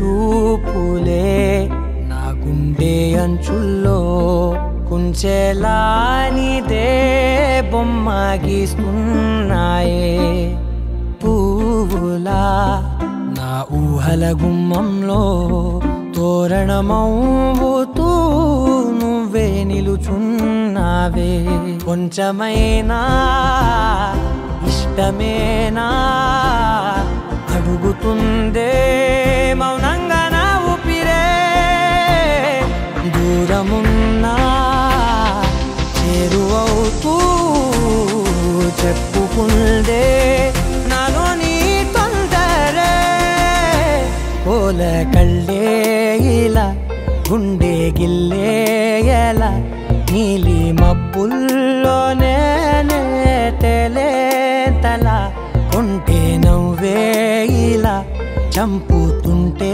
చూపులే నా గుండె అంచుల్లో కుంచెలా నీదే బొమ్మ గీస్తున్నాయే పువ్వులా నా ఊహల గుమ్మంలో తోరణమవుతూ నువ్వే నిలుచున్నావే కొంచెమైనా ఇష్టమేనా అడుగుతుందే మౌనంగా నా ఊపిరే దూరమున్నా చేరువవుతూ చెప్పుకుందే నాలో నీ తొందరే కోల కళ్ళే ఇలా గుండె గిల్లే ఎలా నీలి మబ్బుల్లోనే తల కొంటే నవ్వే ఇలా చంపుతుంటే